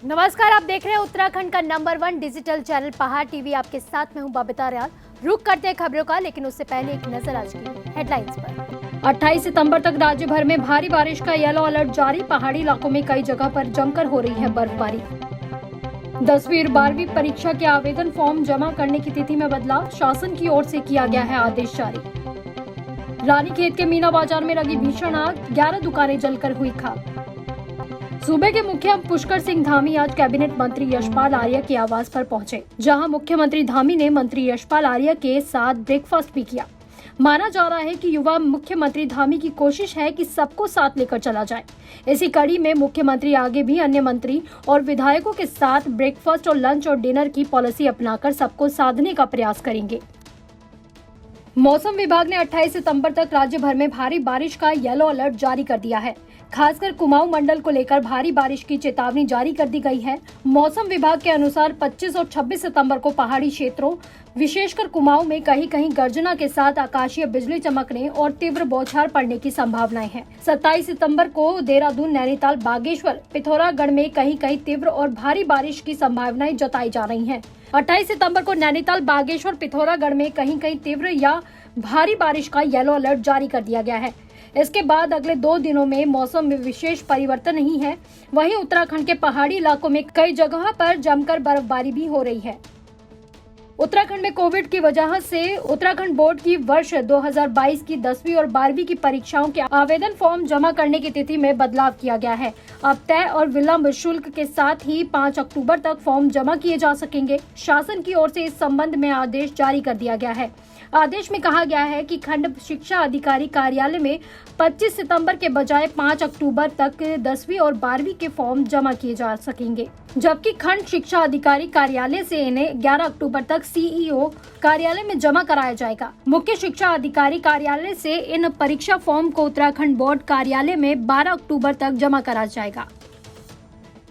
नमस्कार, आप देख रहे हैं उत्तराखंड का नंबर 1 डिजिटल चैनल पहाड़ टीवी। आपके साथ में हूं बबीता रियाल। रुक करते हैं खबरों का, लेकिन उससे पहले एक नजर आज की हेडलाइंस पर। 28 सितंबर तक राज्य भर में भारी बारिश का येलो अलर्ट जारी। पहाड़ी इलाकों में कई जगह पर जमकर हो रही है बर्फबारी। 10वीं और 12वीं परीक्षा के आवेदन फॉर्म जमा करने की तिथि में बदलाव। शासन की ओर से किया गया है आदेश जारी। रानीखेत के मीना बाजार में लगी भीषण आग, 11 दुकानें जलकर हुई खाक। सूबे के मुखिया पुष्कर सिंह धामी आज कैबिनेट मंत्री यशपाल आर्य के आवास पर पहुंचे, जहां मुख्यमंत्री धामी ने मंत्री यशपाल आर्य के साथ ब्रेकफास्ट भी किया। माना जा रहा है कि युवा मुख्यमंत्री धामी की कोशिश है कि सबको साथ लेकर चला जाए। इसी कड़ी में मुख्यमंत्री आगे भी अन्य मंत्री और विधायकों के साथ ब्रेकफास्ट और लंच और डिनर की पॉलिसी अपनाकर सबको साधने का प्रयास करेंगे। मौसम विभाग ने 28 सितंबर तक राज्य भर में भारी बारिश का येलो अलर्ट जारी कर दिया है। खासकर कुमाऊं मंडल को लेकर भारी बारिश की चेतावनी जारी कर दी गई है। मौसम विभाग के अनुसार 25 और 26 सितंबर को पहाड़ी क्षेत्रों विशेषकर कुमाऊं में कहीं कहीं गर्जना के साथ आकाशीय बिजली चमकने और तीव्र बौछार पड़ने की संभावनाएं हैं। 27 सितंबर को देहरादून, नैनीताल, बागेश्वर, पिथौरागढ़ में कहीं कहीं तीव्र और भारी बारिश की संभावनाएं जताई जा रही हैं। 28 सितंबर को नैनीताल, बागेश्वर, पिथौरागढ़ में कहीं कहीं तीव्र या भारी बारिश का येलो अलर्ट जारी कर दिया गया है। इसके बाद अगले 2 दिनों में मौसम में विशेष परिवर्तन नहीं है। वहीं उत्तराखंड के पहाड़ी इलाकों में कई जगह पर जमकर बर्फबारी भी हो रही है। उत्तराखंड में कोविड की वजह से उत्तराखंड बोर्ड की वर्ष 2022 की 10वीं और 12वीं की परीक्षाओं के आवेदन फॉर्म जमा करने की तिथि में बदलाव किया गया है। अब तय और विलंब शुल्क के साथ ही 5 अक्टूबर तक फॉर्म जमा किए जा सकेंगे। शासन की ओर से इस संबंध में आदेश जारी कर दिया गया है। आदेश में कहा गया है कि खंड शिक्षा अधिकारी कार्यालय में 25 सितंबर के बजाय 5 अक्टूबर तक 10वीं और 12वीं के फॉर्म जमा किए जा सकेंगे, जबकि खंड शिक्षा अधिकारी कार्यालय से इन्हें 11 अक्टूबर तक सीईओ कार्यालय में जमा कराया जाएगा। मुख्य शिक्षा अधिकारी कार्यालय से इन परीक्षा फॉर्म को उत्तराखंड बोर्ड कार्यालय में 12 अक्टूबर तक जमा कराया जाएगा।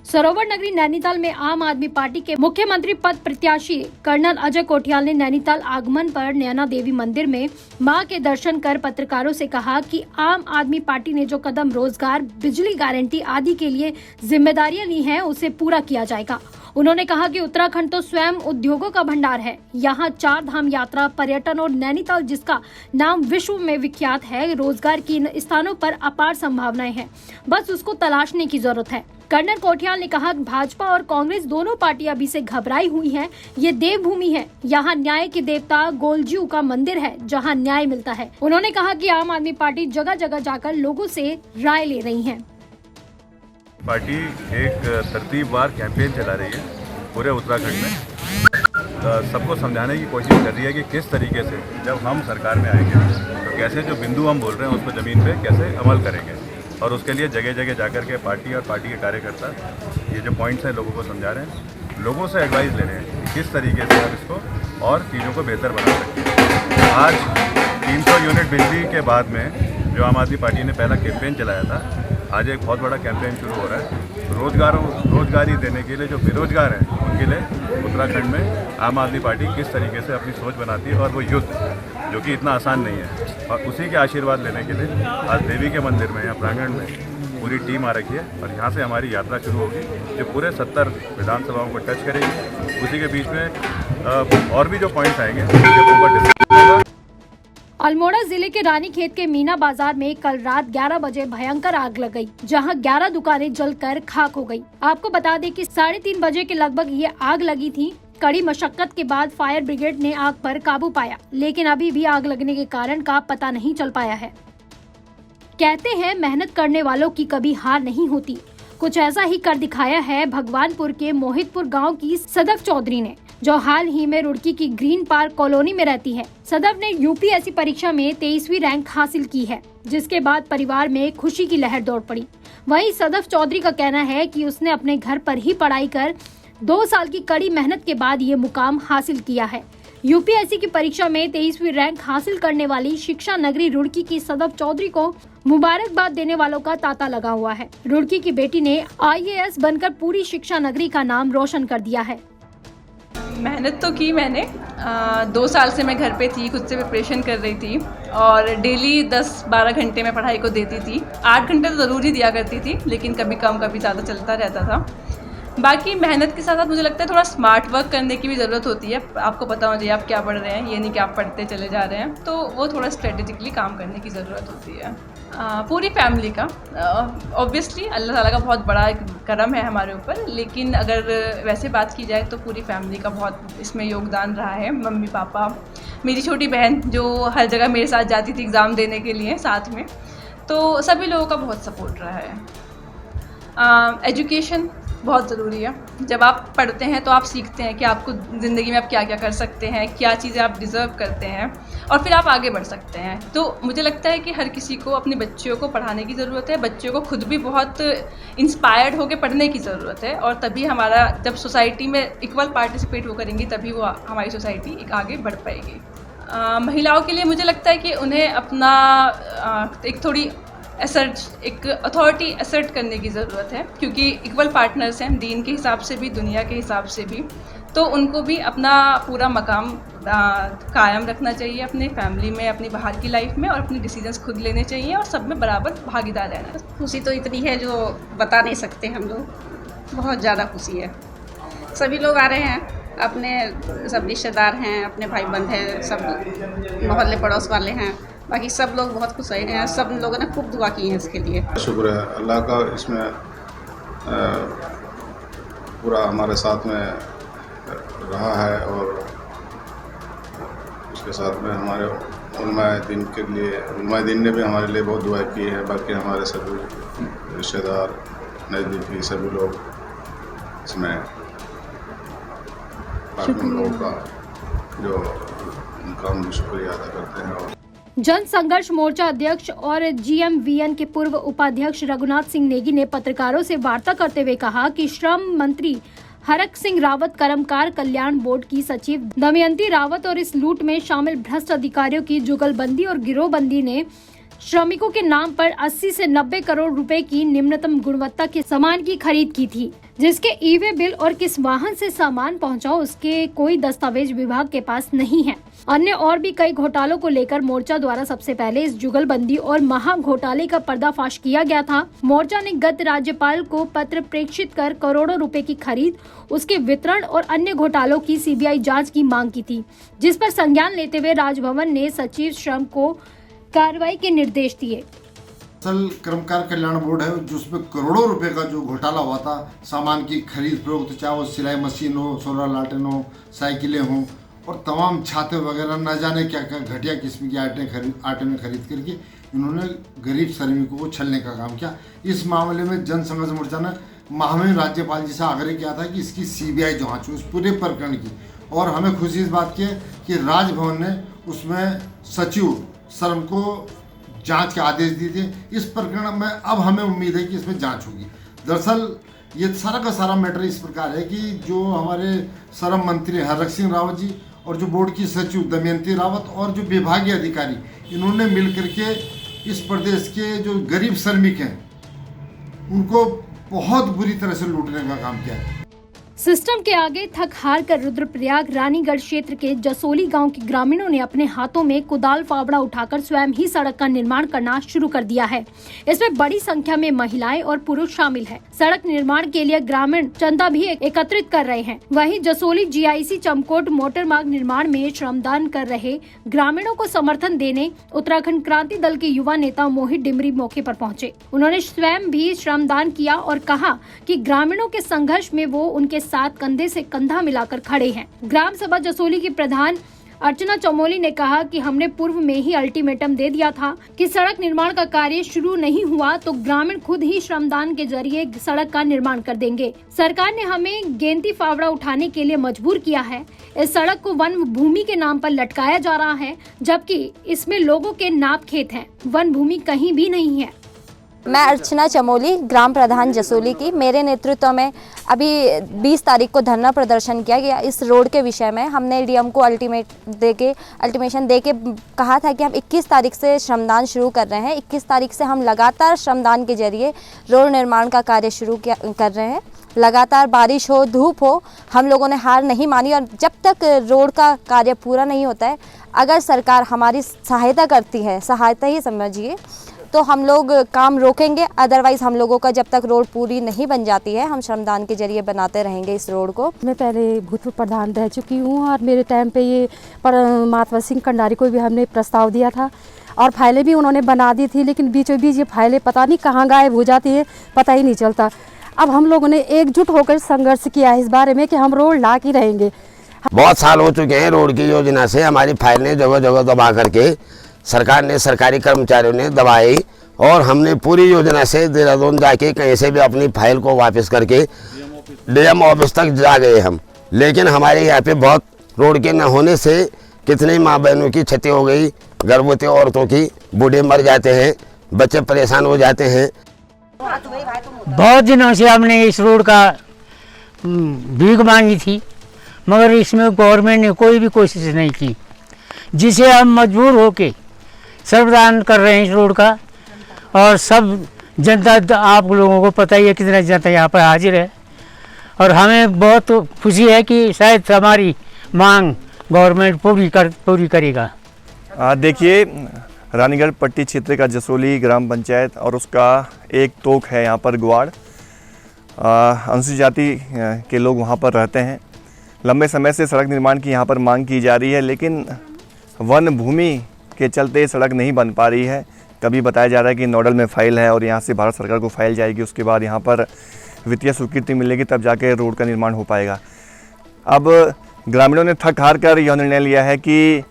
सरोवर नगरी नैनीताल में आम आदमी पार्टी के मुख्यमंत्री पद प्रत्याशी कर्नल अजय कोठियाल ने नैनीताल आगमन पर नैना देवी मंदिर में मां के दर्शन कर पत्रकारों से कहा कि आम आदमी पार्टी ने जो कदम रोजगार, बिजली गारंटी आदि के लिए जिम्मेदारियां ली हैं, उसे पूरा किया जाएगा। उन्होंने कहा कि उत्तराखंड तो स्वयं उद्योगों का भंडार है। यहाँ 4 धाम यात्रा, पर्यटन और नैनीताल जिसका नाम विश्व में विख्यात है, रोजगार की इन स्थानों पर अपार संभावनाएं हैं, बस उसको तलाशने की जरूरत है। कर्नल कोठियाल ने कहा कि भाजपा और कांग्रेस दोनों पार्टियां अभी से घबराई हुई हैं। ये देवभूमि है, यहाँ न्याय के देवता गोलजीऊ का मंदिर है, जहाँ न्याय मिलता है। उन्होंने कहा कि आम आदमी पार्टी जगह जगह जाकर लोगों से राय ले रही है। पार्टी एक तरतीबवार कैंपेन चला रही है पूरे उत्तराखंड में। सबको समझाने की कोशिश कर रही है कि किस तरीके से जब हम सरकार में आएंगे तो कैसे जो बिंदु हम बोल रहे हैं उसको ज़मीन पे कैसे अमल करेंगे, और उसके लिए जगह जगह जाकर के पार्टी और पार्टी के कार्यकर्ता ये जो पॉइंट्स हैं लोगों को समझा रहे हैं, लोगों से एडवाइस ले रहे हैं कि किस तरीके से हम इसको और चीज़ों को बेहतर बना सकते हैं। आज 300 यूनिट बिजली के बाद में जो आम आदमी पार्टी ने पहला कैंपेन चलाया था, आज एक बहुत बड़ा कैंपेन शुरू हो रहा है। रोजगारी देने के लिए जो बेरोजगार हैं उनके लिए उत्तराखंड में आम आदमी पार्टी किस तरीके से अपनी सोच बनाती है, और वो युद्ध जो कि इतना आसान नहीं है, और उसी के आशीर्वाद लेने के लिए आज देवी के मंदिर में या प्रांगण में पूरी टीम आ रखी है। और यहाँ से हमारी यात्रा शुरू होगी जो पूरे 70 विधानसभाओं को टच करेगी। उसी के बीच में और भी जो पॉइंट्स आएंगे उसके ऊपर डिस्कस होगा। अल्मोड़ा जिले के रानीखेत के मीना बाजार में कल रात 11 बजे भयंकर आग लग गई, जहां 11 दुकानें जलकर खाक हो गई। आपको बता दें कि 3:30 बजे के लगभग ये आग लगी थी। कड़ी मशक्कत के बाद फायर ब्रिगेड ने आग पर काबू पाया, लेकिन अभी भी आग लगने के कारण का पता नहीं चल पाया है। कहते हैं मेहनत करने वालों की कभी हार नहीं होती। कुछ ऐसा ही कर दिखाया है भगवानपुर के मोहितपुर गाँव की सदफ चौधरी ने, जो हाल ही में रुड़की की ग्रीन पार्क कॉलोनी में रहती है। सदफ ने यूपीएससी परीक्षा में 23वीं रैंक हासिल की है, जिसके बाद परिवार में खुशी की लहर दौड़ पड़ी। वहीं सदफ चौधरी का कहना है कि उसने अपने घर पर ही पढ़ाई कर 2 साल की कड़ी मेहनत के बाद ये मुकाम हासिल किया है। यूपीएससी की परीक्षा में 23वीं रैंक हासिल करने वाली शिक्षा नगरी रुड़की की सदफ चौधरी को मुबारकबाद देने वालों का तांता लगा हुआ है। रुड़की की बेटी ने IAS बनकर पूरी शिक्षा नगरी का नाम रोशन कर दिया है। मेहनत तो की मैंने 2 साल से मैं घर पे थी, खुद से प्रिपरेशन कर रही थी और डेली 10-12 घंटे मैं पढ़ाई को देती थी। 8 घंटे तो ज़रूर ही दिया करती थी, लेकिन कभी कम कभी ज़्यादा चलता रहता था। बाकी मेहनत के साथ साथ मुझे लगता है थोड़ा स्मार्ट वर्क करने की भी ज़रूरत होती है। आपको पता होना चाहिए आप क्या पढ़ रहे हैं, ये नहीं कि आप पढ़ते चले जा रहे हैं, तो वो थोड़ा स्ट्रेटेजिकली काम करने की ज़रूरत होती है। पूरी फैमिली का ऑब्वियसली अल्लाह ताला का बहुत बड़ा एक करम है हमारे ऊपर, लेकिन अगर वैसे बात की जाए तो पूरी फैमिली का बहुत इसमें योगदान रहा है। मम्मी पापा, मेरी छोटी बहन जो हर जगह मेरे साथ जाती थी एग्ज़ाम देने के लिए साथ में, तो सभी लोगों का बहुत सपोर्ट रहा है। एजुकेशन बहुत ज़रूरी है। जब आप पढ़ते हैं तो आप सीखते हैं कि आपको ज़िंदगी में आप क्या क्या कर सकते हैं, क्या चीज़ें आप डिज़र्व करते हैं, और फिर आप आगे बढ़ सकते हैं। तो मुझे लगता है कि हर किसी को अपने बच्चों को पढ़ाने की ज़रूरत है। बच्चों को खुद भी बहुत इंस्पायर्ड होकर पढ़ने की ज़रूरत है, और तभी हमारा जब सोसाइटी में इक्वल पार्टिसिपेट वो करेंगी तभी वो हमारी सोसाइटी एक आगे बढ़ पाएगी। महिलाओं के लिए मुझे लगता है कि उन्हें अपना एक थोड़ी एक अथॉरिटी असर्ट करने की ज़रूरत है, क्योंकि इक्वल पार्टनर्स हैं दीन के हिसाब से भी, दुनिया के हिसाब से भी। तो उनको भी अपना पूरा मकाम कायम रखना चाहिए अपने फैमिली में, अपनी बाहर की लाइफ में, और अपने डिसीजंस खुद लेने चाहिए और सब में बराबर भागीदार रहना है। खुशी तो इतनी है जो बता नहीं सकते हम लोग, बहुत ज़्यादा खुशी है। सभी लोग आ रहे हैं, अपने सब रिश्तेदार हैं, अपने भाई बंद हैं, सब मोहल्ले पड़ोस वाले हैं, बाकी सब लोग बहुत खुश हैं। सब लोगों ने खूब दुआ की है इसके लिए। शुक्र है अल्लाह का, इसमें पूरा हमारे साथ में रहा है, और उसके साथ में हमारे उलमाए दीन के लिए, उलमाए दीन ने भी हमारे लिए बहुत दुआ की है। बाकी हमारे सभी रिश्तेदार, नज़दीकी सभी लोग इसमें बाकी लोगों का जो उनका हम शुक्रिया अदा करते हैं। और जन संघर्ष मोर्चा अध्यक्ष और GMVN के पूर्व उपाध्यक्ष रघुनाथ सिंह नेगी ने पत्रकारों से वार्ता करते हुए कहा कि श्रम मंत्री हरक सिंह रावत, कर्मकार कल्याण बोर्ड की सचिव दमयंती रावत और इस लूट में शामिल भ्रष्ट अधिकारियों की जुगलबंदी और गिरोहबंदी ने श्रमिकों के नाम पर 80 से 90 करोड़ रुपए की निम्नतम गुणवत्ता के सामान की खरीद की थी, जिसके ई-वे बिल और किस वाहन से सामान पहुंचा उसके कोई दस्तावेज विभाग के पास नहीं है। अन्य और भी कई घोटालों को लेकर मोर्चा द्वारा सबसे पहले इस जुगलबंदी और महा घोटाले का पर्दाफाश किया गया था। मोर्चा ने गत राज्यपाल को पत्र प्रेषित कर करोड़ों रुपए की खरीद, उसके वितरण और अन्य घोटालों की CBI जांच की मांग की थी, जिस पर संज्ञान लेते हुए राजभवन ने सचिव श्रम को कार्रवाई के निर्देश दिए। असल कर्मकार कल्याण बोर्ड है जिसमें करोड़ों रुपए का जो घोटाला हुआ था, सामान की खरीद फरोख्त, चाहे वो सिलाई मशीन हो, सोलर लालटेन हो, साइकिलें हों, और तमाम छाते वगैरह न जाने क्या क्या घटिया किस्म की आइटमें खरीद करके इन्होंने गरीब श्रमिकों को छलने का काम किया। इस मामले में जन संघर्ष मोर्चा ने महामहिम राज्यपाल जी से आग्रह किया था कि इसकी CBI जांच हो, इस पूरे प्रकरण की, और हमें खुशी इस बात की है कि राजभवन ने उसमें सचिव श्रम को जांच के आदेश दिए थे। इस प्रकरण में अब हमें उम्मीद है कि इसमें जांच होगी। दरअसल ये सारा का सारा मैटर इस प्रकार है कि जो हमारे श्रम मंत्री हरक सिंह रावत जी और जो बोर्ड की सचिव दमयंती रावत और जो विभागीय अधिकारी, इन्होंने मिल करके इस प्रदेश के जो गरीब श्रमिक हैं उनको बहुत बुरी तरह से लूटने का काम किया है। सिस्टम के आगे थक हार कर रुद्रप्रयाग रानीगढ़ क्षेत्र के जसोली गांव के ग्रामीणों ने अपने हाथों में कुदाल फावड़ा उठाकर स्वयं ही सड़क का निर्माण करना शुरू कर दिया है। इसमें बड़ी संख्या में महिलाएं और पुरुष शामिल हैं। सड़क निर्माण के लिए ग्रामीण चंदा भी एकत्रित कर रहे हैं। वहीं जसोली GIC चमकोट मोटर मार्ग निर्माण में श्रमदान कर रहे ग्रामीणों को समर्थन देने उत्तराखंड क्रांति दल के युवा नेता मोहित डिमरी मौके पर पहुँचे। उन्होंने स्वयं भी श्रमदान किया और कहा कि ग्रामीणों के संघर्ष में वो उनके साथ कंधे से कंधा मिलाकर खड़े हैं। ग्राम सभा जसोली की प्रधान अर्चना चमोली ने कहा कि हमने पूर्व में ही अल्टीमेटम दे दिया था कि सड़क निर्माण का कार्य शुरू नहीं हुआ तो ग्रामीण खुद ही श्रमदान के जरिए सड़क का निर्माण कर देंगे। सरकार ने हमें गेंती फावड़ा उठाने के लिए मजबूर किया है। इस सड़क को वन भूमि के नाम पर लटकाया जा रहा है, जबकि इसमें लोगों के नाप खेत हैं। वन भूमि कहीं भी नहीं है। मैं अर्चना चमोली, ग्राम प्रधान जसोली की। मेरे नेतृत्व में अभी 20 तारीख को धरना प्रदर्शन किया गया इस रोड के विषय में। हमने DM को अल्टीमेशन दे के कहा था कि हम 21 तारीख से श्रमदान शुरू कर रहे हैं। 21 तारीख से हम लगातार श्रमदान के जरिए रोड निर्माण का कार्य शुरू कर रहे हैं। लगातार बारिश हो, धूप हो, हम लोगों ने हार नहीं मानी, और जब तक रोड का कार्य पूरा नहीं होता है, अगर सरकार हमारी सहायता करती है, सहायता ही समझिए, तो हम लोग काम रोकेंगे। अदरवाइज़ हम लोगों का जब तक रोड पूरी नहीं बन जाती है, हम श्रमदान के जरिए बनाते रहेंगे इस रोड को। मैं पहले भूतपूर्व प्रधान रह चुकी हूँ और मेरे टाइम पे ये महात्मा सिंह कंडारी को भी हमने प्रस्ताव दिया था और फाइलें भी उन्होंने बना दी थी, लेकिन बीचों बीच ये फाइलें पता नहीं कहाँ गायब हो जाती है, पता ही नहीं चलता। अब हम लोगों ने एकजुट होकर संघर्ष किया है इस बारे में कि हम रोड ला के रहेंगे। बहुत साल हो चुके हैं रोड की योजना से हमारी फाइलें जगह जगह दबा करके सरकार ने, सरकारी कर्मचारियों ने दबाई और हमने पूरी योजना से देहरादून जाके कहीं से भी अपनी फाइल को वापस करके डीएम ऑफिस तक जा गए हम। लेकिन हमारे यहाँ पे बहुत रोड के न होने से कितनी माँ बहनों की क्षति हो गई, गर्भवती औरतों की, बूढ़े मर जाते हैं, बच्चे परेशान हो जाते हैं। बहुत दिनों से हमने इस रोड का भीख मांगी थी, मगर इसमें गवर्नमेंट ने कोई भी कोशिश नहीं की, जिसे हम मजबूर होके श्रमदान कर रहे हैं इस रोड का। और सब जनता, आप लोगों को पता ही है कितना जनता यहाँ पर हाजिर है और हमें बहुत खुशी है कि शायद हमारी मांग गवर्नमेंट पूरी करेगा। देखिए, रानीगढ़ पट्टी क्षेत्र का जसोली ग्राम पंचायत और उसका एक तोक है यहाँ पर ग्वाड़। अनुसूचित जाति के लोग वहाँ पर रहते हैं। लंबे समय से सड़क निर्माण की यहाँ पर मांग की जा रही है, लेकिन वन भूमि के चलते सड़क नहीं बन पा रही है। कभी बताया जा रहा है कि नोडल में फाइल है और यहाँ से भारत सरकार को फाइल जाएगी, उसके बाद यहाँ पर वित्तीय स्वीकृति मिलेगी, तब जाके रोड का निर्माण हो पाएगा। अब ग्रामीणों ने थक हार कर यह निर्णय लिया है कि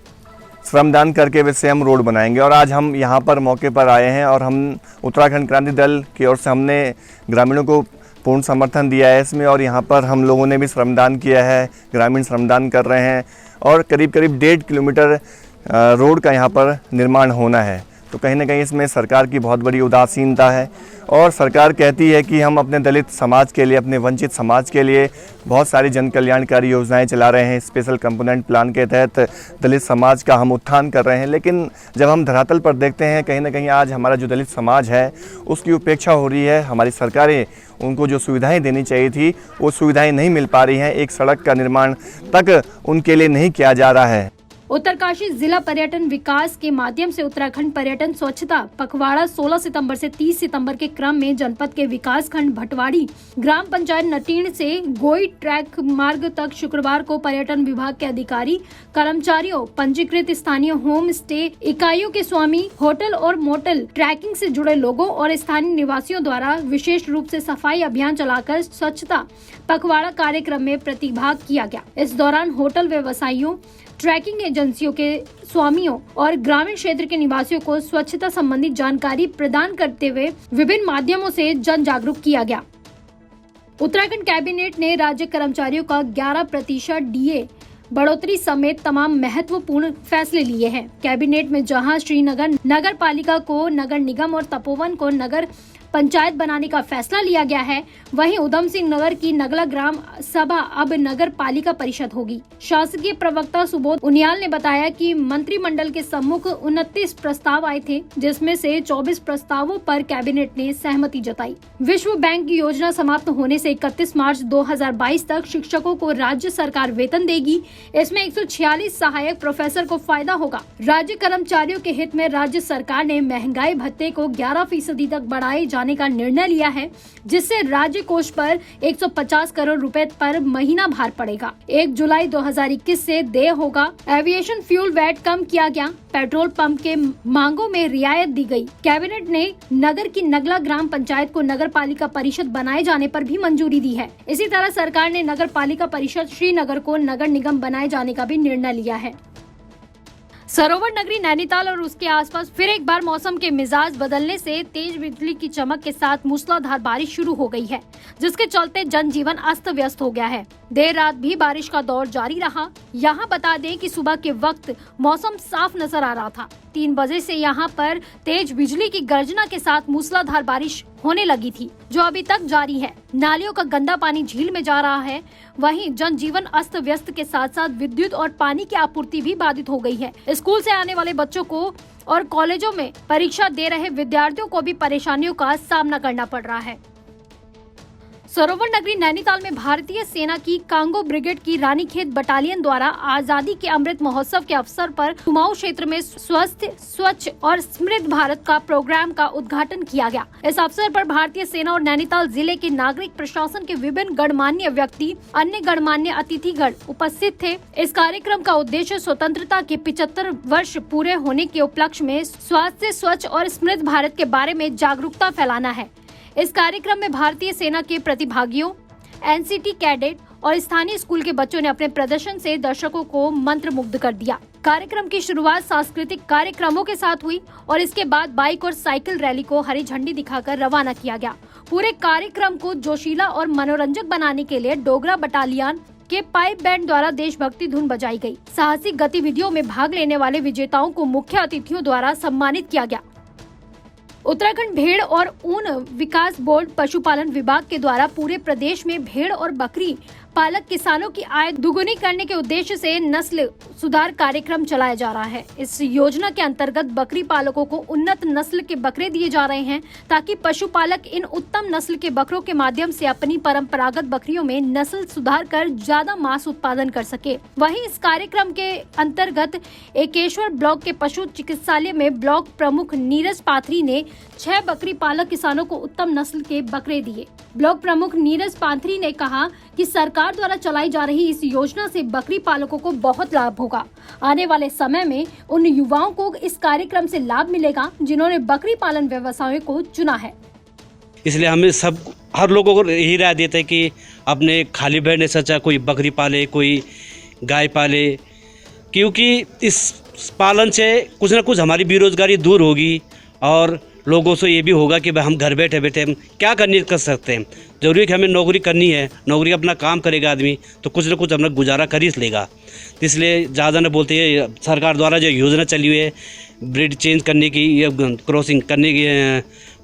श्रमदान करके वैसे हम रोड बनाएंगे और आज हम यहाँ पर मौके पर आए हैं और हम उत्तराखंड क्रांति दल की ओर से हमने ग्रामीणों को पूर्ण समर्थन दिया है इसमें और यहाँ पर हम लोगों ने भी श्रमदान किया है, ग्रामीण श्रमदान कर रहे हैं और करीब करीब 1.5 किलोमीटर रोड का यहाँ पर निर्माण होना है। तो कहीं ना कहीं इसमें सरकार की बहुत बड़ी उदासीनता है और सरकार कहती है कि हम अपने दलित समाज के लिए, अपने वंचित समाज के लिए बहुत सारी जन कल्याणकारी योजनाएं चला रहे हैं। स्पेशल कंपोनेंट प्लान के तहत दलित समाज का हम उत्थान कर रहे हैं, लेकिन जब हम धरातल पर देखते हैं कहीं ना कहीं आज हमारा जो दलित समाज है उसकी उपेक्षा हो रही है। हमारी सरकारें उनको जो सुविधाएं देनी चाहिए थी वो सुविधाएं नहीं मिल पा रही हैं। एक सड़क का निर्माण तक उनके लिए नहीं किया जा रहा है। उत्तरकाशी जिला पर्यटन विकास के माध्यम से उत्तराखंड पर्यटन स्वच्छता पखवाड़ा 16 सितंबर से 30 सितंबर के क्रम में जनपद के विकास खंड भटवाड़ी ग्राम पंचायत नटीण से गोई ट्रैक मार्ग तक शुक्रवार को पर्यटन विभाग के अधिकारी, कर्मचारियों, पंजीकृत स्थानीय होम स्टे इकाइयों के स्वामी, होटल और मोटल, ट्रैकिंग से जुड़े लोगों और स्थानीय निवासियों द्वारा विशेष रूप से सफाई अभियान चलाकर स्वच्छता पखवाड़ा कार्यक्रम में प्रतिभाग किया गया। इस दौरान होटल व्यवसायियों, ट्रैकिंग एजेंसियों के स्वामियों और ग्रामीण क्षेत्र के निवासियों को स्वच्छता संबंधी जानकारी प्रदान करते हुए विभिन्न माध्यमों से जन जागरूक किया गया। उत्तराखंड कैबिनेट ने राज्य कर्मचारियों का 11% डीए बढ़ोतरी समेत तमाम महत्वपूर्ण फैसले लिए हैं। कैबिनेट में जहां श्रीनगर नगर पालिका को नगर निगम और तपोवन को नगर पंचायत बनाने का फैसला लिया गया है, वहीं उधम सिंह नगर की नगला ग्राम सभा अब नगर पालिका परिषद होगी। शासकीय प्रवक्ता सुबोध उनियाल ने बताया कि मंत्रिमंडल के सम्मुख 29 प्रस्ताव आए थे, जिसमें से 24 प्रस्तावों पर कैबिनेट ने सहमति जताई। विश्व बैंक की योजना समाप्त होने से 31 मार्च 2022 तक शिक्षकों को राज्य सरकार वेतन देगी। इसमें 146 सहायक प्रोफेसर को फायदा होगा। राज्य कर्मचारियों के हित में राज्य सरकार ने महंगाई भत्ते को 11% तक बढ़ाए जाने का निर्णय लिया है, जिससे राज्य कोष पर 150 करोड़ रुपए पर महीना भार पड़ेगा। 1 जुलाई 2021 से देय होगा। एविएशन फ्यूल वैट कम किया गया। पेट्रोल पंप के मांगों में रियायत दी गई। कैबिनेट ने नगर की नगला ग्राम पंचायत को नगर पालिका परिषद बनाए जाने पर भी मंजूरी दी है। इसी तरह सरकार ने नगर पालिका परिषद श्रीनगर को नगर निगम बनाए जाने का भी निर्णय लिया है। सरोवर नगरी नैनीताल और उसके आसपास फिर एक बार मौसम के मिजाज बदलने से तेज बिजली की चमक के साथ मूसलाधार बारिश शुरू हो गई है, जिसके चलते जनजीवन अस्त व्यस्त हो गया है। देर रात भी बारिश का दौर जारी रहा। यहाँ बता दें कि सुबह के वक्त मौसम साफ नजर आ रहा था। 3 बजे से यहाँ पर तेज बिजली की गर्जना के साथ मूसलाधार बारिश होने लगी थी, जो अभी तक जारी है। नालियों का गंदा पानी झील में जा रहा है। वहीं जनजीवन अस्त व्यस्त के साथ साथ विद्युत और पानी की आपूर्ति भी बाधित हो गई है। स्कूल से आने वाले बच्चों को और कॉलेजों में परीक्षा दे रहे विद्यार्थियों को भी परेशानियों का सामना करना पड़ रहा है। सरोवर नगरी नैनीताल में भारतीय सेना की कांगो ब्रिगेड की रानीखेत बटालियन द्वारा आजादी के अमृत महोत्सव के अवसर पर कुमाऊं क्षेत्र में स्वस्थ, स्वच्छ और समृद्ध भारत का प्रोग्राम का उद्घाटन किया गया। इस अवसर पर भारतीय सेना और नैनीताल जिले के नागरिक प्रशासन के विभिन्न गणमान्य व्यक्ति, अन्य गणमान्य अतिथिगण उपस्थित थे। इस कार्यक्रम का उद्देश्य स्वतंत्रता के 75 वर्ष पूरे होने के उपलक्ष्य में स्वास्थ्य, स्वच्छ और समृद्ध भारत के बारे में जागरूकता फैलाना है। इस कार्यक्रम में भारतीय सेना के प्रतिभागियों, एनसीटी कैडेट और स्थानीय स्कूल के बच्चों ने अपने प्रदर्शन से दर्शकों को मंत्रमुग्ध कर दिया। कार्यक्रम की शुरुआत सांस्कृतिक कार्यक्रमों के साथ हुई और इसके बाद बाइक और साइकिल रैली को हरी झंडी दिखाकर रवाना किया गया। पूरे कार्यक्रम को जोशीला और मनोरंजक बनाने के लिए डोगरा बटालियन के पाइप बैंड द्वारा देशभक्ति धुन बजाई गई। साहसिक गतिविधियों में भाग लेने वाले विजेताओं को मुख्य अतिथियों द्वारा सम्मानित किया गया। उत्तराखंड भेड़ और ऊन विकास बोर्ड पशुपालन विभाग के द्वारा पूरे प्रदेश में भेड़ और बकरी पालक किसानों की आय दुगुनी करने के उद्देश्य से नस्ल सुधार कार्यक्रम चलाया जा रहा है। इस योजना के अंतर्गत बकरी पालकों को उन्नत नस्ल के बकरे दिए जा रहे हैं ताकि पशुपालक इन उत्तम नस्ल के बकरों के माध्यम से अपनी परंपरागत बकरियों में नस्ल सुधार कर ज्यादा मांस उत्पादन कर सके। वहीं इस कार्यक्रम के अंतर्गत एकेश्वर ब्लॉक के पशु चिकित्सालय में ब्लॉक प्रमुख नीरज पाथरी ने 6 बकरी पालक किसानों को उत्तम नस्ल के बकरे दिए। ब्लॉक प्रमुख नीरज पाथरी ने कहा कि सरकार द्वारा चलाई जा रही इस योजना से बकरी पालकों को बहुत लाभ होगा। आने वाले समय में उन युवाओं को इस कार्यक्रम से लाभ मिलेगा जिन्होंने बकरी पालन व्यवसाय को चुना है। इसलिए हमें हर लोगों को यही राय देते हैं कि अपने खाली बैठने से अच्छा कोई बकरी पाले, कोई गाय पाले, क्योंकि इस पालन से कुछ ना कुछ हमारी बेरोजगारी दूर होगी और लोगों से ये भी होगा कि भाई हम घर बैठे बैठे हम क्या कर सकते हैं। जरूरी है कि हमें नौकरी करनी है, नौकरी अपना काम करेगा आदमी तो कुछ ना कुछ अपना गुजारा कर ही लेगा। तो इसलिए ज़्यादा न बोलते हैं, सरकार द्वारा जो योजना चली हुई है ब्रीड चेंज करने की या क्रॉसिंग करने की,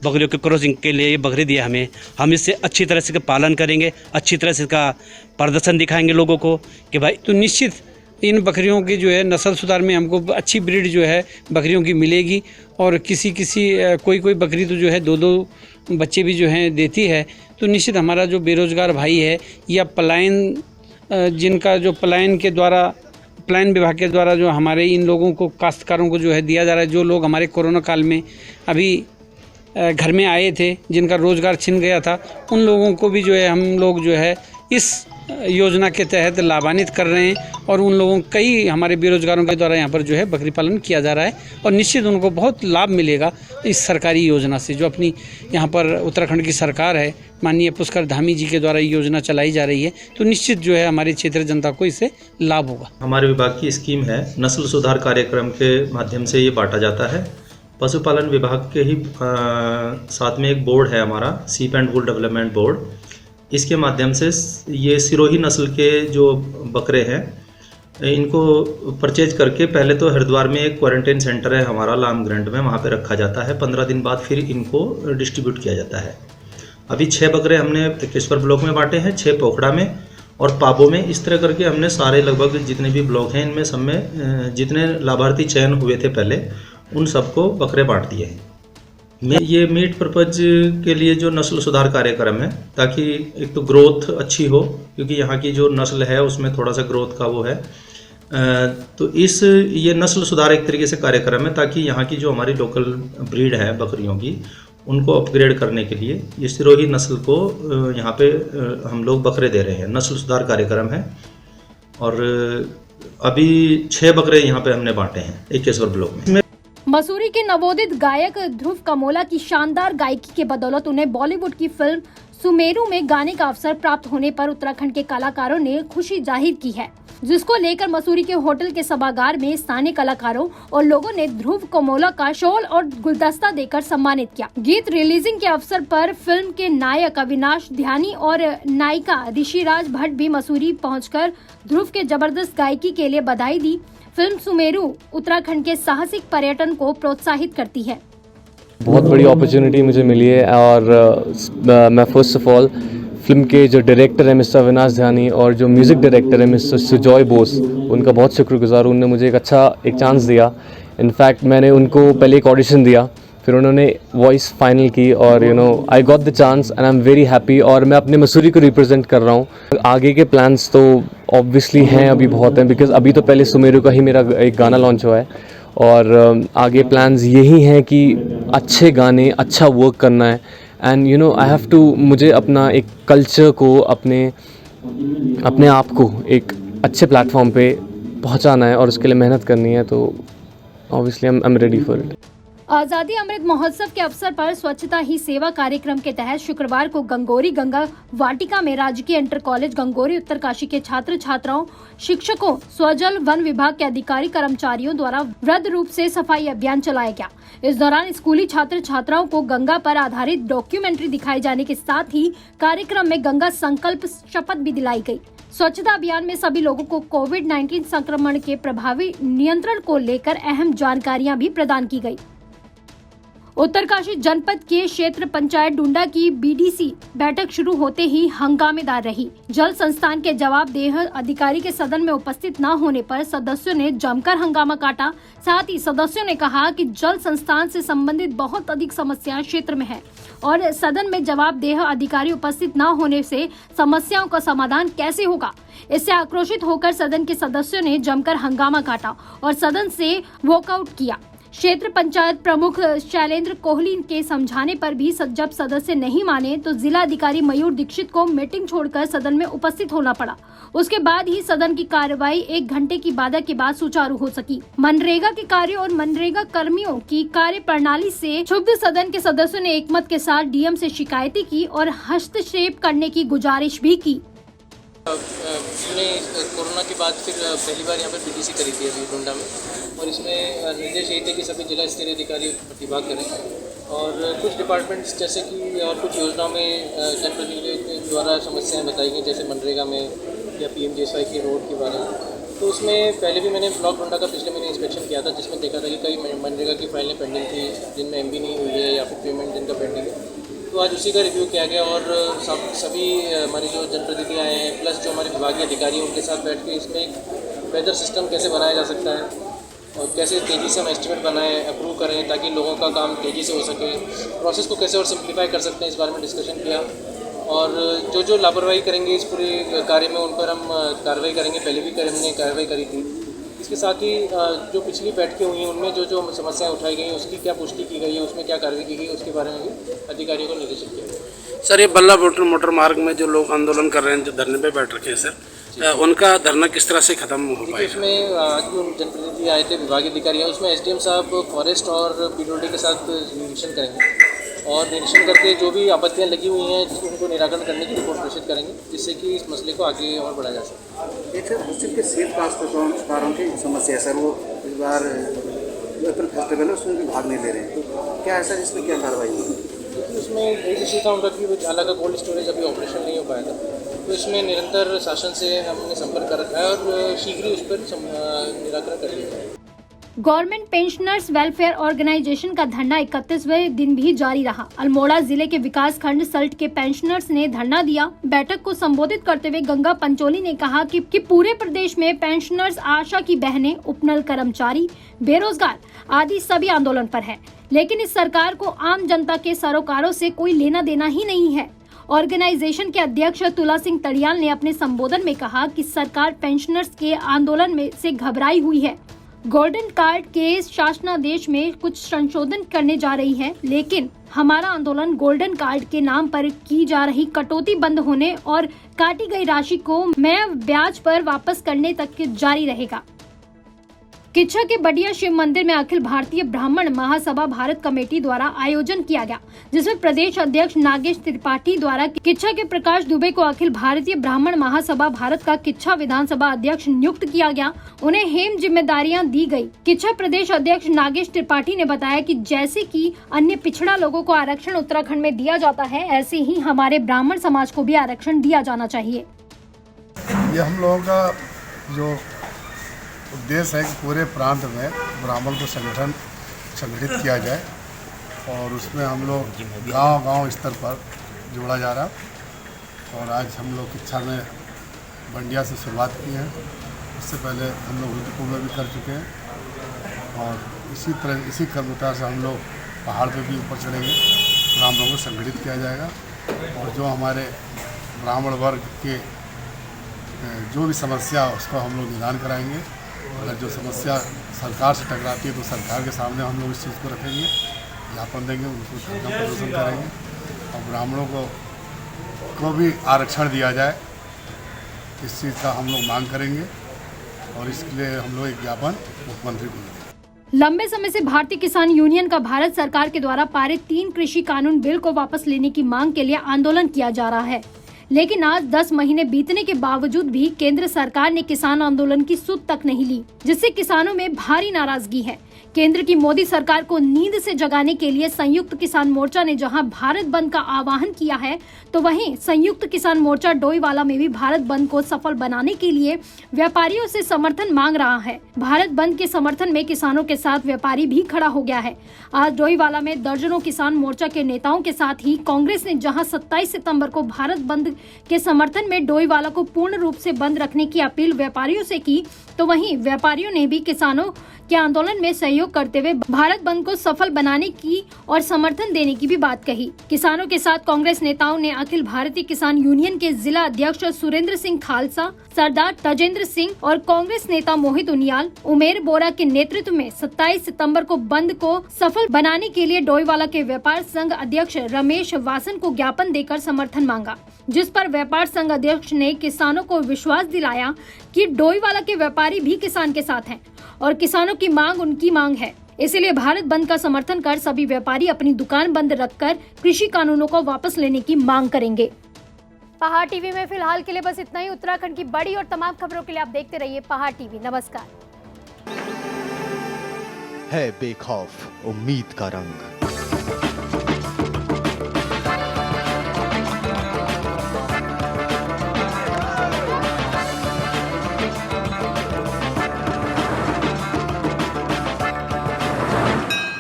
बकरियों की क्रॉसिंग के लिए ये बकरी दिया हमें, हम इससे अच्छी तरह से पालन करेंगे, अच्छी तरह से इसका प्रदर्शन दिखाएंगे लोगों को कि भाई तो निश्चित इन बकरियों की जो है नस्ल सुधार में हमको अच्छी ब्रीड जो है बकरियों की मिलेगी। और कोई बकरी तो जो है 2-2 बच्चे भी जो हैं देती है। तो निश्चित हमारा जो बेरोजगार भाई है या पलायन, जिनका जो पलायन विभाग के द्वारा जो हमारे इन लोगों को काश्तकारों को जो है दिया जा रहा है, जो लोग हमारे कोरोना काल में अभी घर में आए थे, जिनका रोज़गार छिन गया था, उन लोगों को भी जो है हम लोग जो है इस योजना के तहत लाभान्वित कर रहे हैं। और उन लोगों कई हमारे बेरोजगारों के द्वारा यहाँ पर जो है बकरी पालन किया जा रहा है और निश्चित उनको बहुत लाभ मिलेगा इस सरकारी योजना से, जो अपनी यहाँ पर उत्तराखंड की सरकार है, माननीय पुष्कर धामी जी के द्वारा ये योजना चलाई जा रही है। तो निश्चित जो है हमारी क्षेत्रीय जनता को इससे लाभ होगा। हमारे विभाग की स्कीम है, नस्ल सुधार कार्यक्रम के माध्यम से ये बांटा जाता है। पशुपालन विभाग के ही साथ में एक बोर्ड है हमारा, सीप एंड वूल डेवलपमेंट बोर्ड। इसके माध्यम से ये सिरोही नस्ल के जो बकरे हैं इनको परचेज करके पहले तो हरिद्वार में एक क्वारंटाइन सेंटर है हमारा लामग्रैंड में, वहाँ पे रखा जाता है। 15 दिन बाद फिर इनको डिस्ट्रीब्यूट किया जाता है। अभी 6 बकरे हमने एकेश्वर ब्लॉक में बांटे हैं, 6 पोखड़ा में और पाबो में। इस तरह करके हमने सारे लगभग जितने भी ब्लॉक हैं इनमें सब में जितने लाभार्थी चयन हुए थे पहले उन सबको बकरे बांट दिए हैं। ये मीट पर्पज के लिए जो नस्ल सुधार कार्यक्रम है, ताकि एक तो ग्रोथ अच्छी हो, क्योंकि यहाँ की जो नस्ल है उसमें थोड़ा सा ग्रोथ का वो है। तो ये नस्ल सुधार एक तरीके से कार्यक्रम है ताकि यहाँ की जो हमारी लोकल ब्रीड है बकरियों की उनको अपग्रेड करने के लिए ये सिरोही नस्ल को यहाँ पे हम लोग बकरे दे रहे हैं। नस्ल सुधार कार्यक्रम है और अभी 6 बकरे यहाँ पे हमने बांटे हैं एकेश्वर ब्लॉक में। मसूरी के नवोदित गायक ध्रुव कमोला की शानदार गायकी के बदौलत उन्हें बॉलीवुड की फिल्म सुमेरु में गाने का अवसर प्राप्त होने पर उत्तराखंड के कलाकारों ने खुशी जाहिर की है, जिसको लेकर मसूरी के होटल के सभागार में स्थानीय कलाकारों और लोगों ने ध्रुव कमोला का शॉल और गुलदस्ता देकर सम्मानित किया। गीत रिलीजिंग के अवसर पर फिल्म के नायक अविनाश ध्यानी और नायिका ऋषिराज भट्ट भी मसूरी पहुंचकर ध्रुव के जबरदस्त गायकी के लिए बधाई दी। फिल्म सुमेरु उत्तराखंड के साहसिक पर्यटन को प्रोत्साहित करती है। बहुत बड़ी अपॉर्चुनिटी मुझे मिली है और मैं फर्स्ट ऑफ ऑल फिल्म के जो डायरेक्टर है मिस्टर अविनाश ध्यानी और जो म्यूज़िक डायरेक्टर है मिस्टर सुजॉय बोस, उनका बहुत शुक्रगुजार हूँ। उन्होंने मुझे एक चांस दिया। इनफैक्ट मैंने उनको पहले एक ऑडिशन दिया, फिर उन्होंने वॉइस फाइनल की और I got the chance and I am very happy. और मैं अपने मसूरी को रिप्रेजेंट कर रहा हूँ। आगे के प्लान्स तो ऑब्वियसली हैं, अभी बहुत हैं, बिकॉज अभी तो पहले सुमेरु का ही मेरा एक गाना लॉन्च हुआ है और आगे प्लान्स यही हैं कि अच्छे गाने, अच्छा वर्क करना है एंड आई हैव टू, मुझे अपना एक कल्चर को, अपने आप को एक अच्छे प्लेटफॉर्म पे पहुंचाना है और उसके लिए मेहनत करनी है। तो obviously I am ready for it. आज़ादी अमृत महोत्सव के अवसर पर स्वच्छता ही सेवा कार्यक्रम के तहत शुक्रवार को गंगोरी गंगा वाटिका में राजकीय इंटर कॉलेज गंगोरी उत्तरकाशी के छात्र छात्राओं, शिक्षकों, स्वजल वन विभाग के अधिकारी कर्मचारियों द्वारा वृहद रूप से सफाई अभियान चलाया गया। इस दौरान स्कूली छात्र छात्राओं को गंगा पर आधारित डॉक्यूमेंट्री दिखाए जाने के साथ ही कार्यक्रम में गंगा संकल्प शपथ भी दिलाई गयी। स्वच्छता अभियान में सभी लोगों को कोविड-19 संक्रमण के प्रभावी नियंत्रण को लेकर अहम जानकारियां भी प्रदान की गयी। उत्तरकाशी जनपद के क्षेत्र पंचायत डुंडा की बीडीसी बैठक शुरू होते ही हंगामेदार रही। जल संस्थान के जवाबदेह अधिकारी के सदन में उपस्थित न होने पर सदस्यों ने जमकर हंगामा काटा। साथ ही सदस्यों ने कहा कि जल संस्थान से संबंधित बहुत अधिक समस्याएं क्षेत्र में है और सदन में जवाबदेह अधिकारी उपस्थित न होने से समस्याओं का समाधान कैसे होगा। इससे आक्रोशित होकर सदन के सदस्यों ने जमकर हंगामा काटा और सदन से वॉकआउट किया। क्षेत्र पंचायत प्रमुख शैलेंद्र कोहली के समझाने पर भी जब सदस्य नहीं माने तो जिला अधिकारी मयूर दीक्षित को मीटिंग छोड़कर सदन में उपस्थित होना पड़ा। उसके बाद ही सदन की कार्रवाई 1 घंटे की बाधा के बाद सुचारू हो सकी। मनरेगा के कार्य और मनरेगा कर्मियों की कार्य प्रणाली से क्षुब्ध सदन के सदस्यों ने एकमत के साथ डीएम से शिकायतें की और हस्तक्षेप करने की गुजारिश भी की। हमने कोरोना के बाद फिर पहली बार यहाँ पर बीटीसी करी थी अभी डुंडा में, और इसमें निर्देश यही थे कि सभी जिला स्तरीय अधिकारी प्रतिभाग करें और कुछ डिपार्टमेंट्स जैसे कि और कुछ योजनाओं में जनप्रतिनिधियों के द्वारा समस्याएं बताई गई, जैसे मनरेगा में या PMJSY के रोड के बारे में। तो उसमें पहले भी मैंने ब्लॉक डुंडा का पिछले महीने इंस्पेक्शन किया था, जिसमें देखा था कि कई मनरेगा की फाइलें पेंडिंग थी जिनमें MB नहीं हुई है या फिर पेमेंट जिनका पेंडिंग है। तो आज उसी का रिव्यू किया गया और सभी हमारी जो जनप्रतिनिधि आए हैं प्लस जो हमारे विभागीय अधिकारी हैं उनके साथ बैठ के इसमें एक बेहतर सिस्टम कैसे बनाया जा सकता है और कैसे तेज़ी से हम एस्टिमेट बनाएं, अप्रूव करें ताकि लोगों का काम तेज़ी से हो सके, प्रोसेस को कैसे और सिंप्लीफाई कर सकते हैं, इस बारे में डिस्कशन किया। और जो लापरवाही करेंगे इस पूरे कार्य में उन पर हम कार्रवाई करेंगे। पहले भी हमने कार्रवाई करी थी। इसके साथ ही जो पिछली बैठकें हुई हैं उनमें जो समस्याएं उठाई गई उसकी क्या पुष्टि की गई है, उसमें क्या कार्रवाई की गई, उसके बारे में भी अधिकारियों को निर्देशित किया गया। सर, ये बल्ला मोटर मार्ग में जो लोग आंदोलन कर रहे हैं, जो धरने पे बैठ रखे हैं सर, उनका धरना किस तरह से खत्म हो पाएगा? उसमें आज जो जनप्रतिनिधि आए थे विभागीय अधिकारी हैं उसमें SDM साहब फॉरेस्ट और PWD के साथ निरीक्षण करेंगे और निरीक्षण करके जो भी आपत्तियाँ लगी हुई हैं उनको निराकरण करने की रिपोर्ट प्रेषित करेंगे, जिससे कि इस मसले को आगे और बढ़ाया जा सके। एक सर मुस्लिम के सेफ ट्रांसपोर्टरों की समस्या है सर, वो इस बार एप्रिल फेस्टिवल है उसमें भी भाग नहीं ले रहे हैं, तो क्या है सर इसमें क्या कार्रवाई हुई? क्योंकि उसमें एक इशू था उनका कि वो झाला का कोल्ड स्टोरेज अभी ऑपरेशन नहीं हो पाया था, तो इसमें निरंतर शासन से हमने संपर्क कर रखा है और शीघ्र ही उस पर निराकरण कर लिया जाएगा। गवर्नमेंट पेंशनर्स वेलफेयर ऑर्गेनाइजेशन का धरना 31वें दिन भी जारी रहा। अल्मोड़ा जिले के विकास खंड सल्ट के पेंशनर्स ने धरना दिया। बैठक को संबोधित करते हुए गंगा पंचोली ने कहा कि पूरे प्रदेश में पेंशनर्स, आशा की बहनें, उपनल कर्मचारी, बेरोजगार आदि सभी आंदोलन पर है, लेकिन इस सरकार को आम जनता के सरोकारों से कोई लेना देना ही नहीं है। ऑर्गेनाइजेशन के अध्यक्ष तुला सिंह तड़ियाल ने अपने संबोधन में कहा कि सरकार पेंशनर्स के आंदोलन में से घबराई हुई है। गोल्डन कार्ड के शासनादेश में कुछ संशोधन करने जा रही है, लेकिन हमारा आंदोलन गोल्डन कार्ड के नाम पर की जा रही कटौती बंद होने और काटी गई राशि को मैं ब्याज पर वापस करने तक जारी रहेगा। किच्छा के बडिया शिव मंदिर में अखिल भारतीय ब्राह्मण महासभा भारत कमेटी द्वारा आयोजन किया गया, जिसमें प्रदेश अध्यक्ष नागेश त्रिपाठी द्वारा किच्छा के प्रकाश दुबे को अखिल भारतीय ब्राह्मण महासभा भारत का किच्छा विधानसभा अध्यक्ष नियुक्त किया गया। उन्हें हेम जिम्मेदारियां दी गई। किच्छा प्रदेश अध्यक्ष नागेश त्रिपाठी ने बताया कि जैसे कि अन्य पिछड़ा लोगों को आरक्षण उत्तराखंड में दिया जाता है, ऐसे ही हमारे ब्राह्मण समाज को भी आरक्षण दिया जाना चाहिए। ये हम लोगों का जो उद्देश्य है कि पूरे प्रांत में ब्राह्मण को संगठित किया जाए और उसमें हम लोग गांव स्तर पर जोड़ा जा रहा। और आज हम लोग किच्छा में बंडिया से शुरुआत की है, इससे पहले हम लोग रुद्रपुर में भी कर चुके हैं और इसी क्रमता से हम लोग पहाड़ पे भी ऊपर चढ़ेंगे, ब्राह्मणों को संगठित किया जाएगा और जो हमारे ब्राह्मण वर्ग के जो भी समस्या उसका हम लोग निदान कराएंगे। अगर जो समस्या सरकार से टकराती है तो सरकार के सामने हम लोग इस चीज़ को रखेंगे, ज्ञापन देंगे, उनको धरना प्रदर्शन करेंगे और ब्राह्मणों को भी आरक्षण दिया जाए, इस चीज़ का हम लोग मांग करेंगे और इसके लिए हम लोग एक ज्ञापन मुख्यमंत्री को देंगे। लंबे समय से भारतीय किसान यूनियन का भारत सरकार के द्वारा पारित 3 कृषि कानून बिल को वापस लेने की मांग के लिए आंदोलन किया जा रहा है, लेकिन आज 10 महीने बीतने के बावजूद भी केंद्र सरकार ने किसान आंदोलन की सुध तक नहीं ली, जिससे किसानों में भारी नाराजगी है। केंद्र की मोदी सरकार को नींद से जगाने के लिए संयुक्त किसान मोर्चा ने जहां भारत बंद का आह्वान किया है, तो वहीं संयुक्त किसान मोर्चा डोईवाला में भी भारत बंद को सफल बनाने के लिए व्यापारियों से समर्थन मांग रहा है। भारत बंद के समर्थन में किसानों के साथ व्यापारी भी खड़ा हो गया है। आज डोईवाला में दर्जनों किसान मोर्चा के नेताओं के साथ ही कांग्रेस ने जहां 27 सितंबर को भारत बंद के समर्थन में डोईवाला को पूर्ण रूप से बंद रखने की अपील व्यापारियों से की, तो वहीं व्यापारियों ने भी किसानों के आंदोलन में सहयोग करते हुए भारत बंद को सफल बनाने की और समर्थन देने की भी बात कही। किसानों के साथ कांग्रेस नेताओं ने अखिल भारतीय किसान यूनियन के जिला अध्यक्ष सुरेंद्र सिंह खालसा, सरदार तजेंद्र सिंह और कांग्रेस नेता मोहित उनियाल, उमेर बोरा के नेतृत्व में 27 सितंबर को बंद को सफल बनाने के लिए डोईवाला के व्यापार संघ अध्यक्ष रमेश वासन को ज्ञापन देकर समर्थन मांगा, जिस पर व्यापार संघ अध्यक्ष ने किसानों को विश्वास दिलाया कि डोईवाला के व्यापारी भी किसान के साथ हैं और किसानों की मांग उनकी मांग है। इसलिए भारत बंद का समर्थन कर सभी व्यापारी अपनी दुकान बंद रखकर कृषि कानूनों को वापस लेने की मांग करेंगे। पहाड़ टीवी में फिलहाल के लिए बस इतना ही। उत्तराखंड की बड़ी और तमाम खबरों के लिए आप देखते रहिए पहाड़ टीवी। नमस्कार। है बेखौफ उम्मीद का रंग।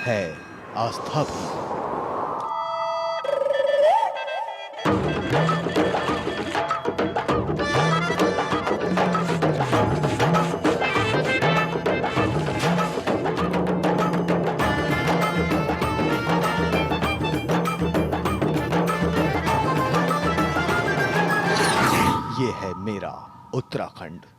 है आस्था भी। ये है मेरा उत्तराखंड।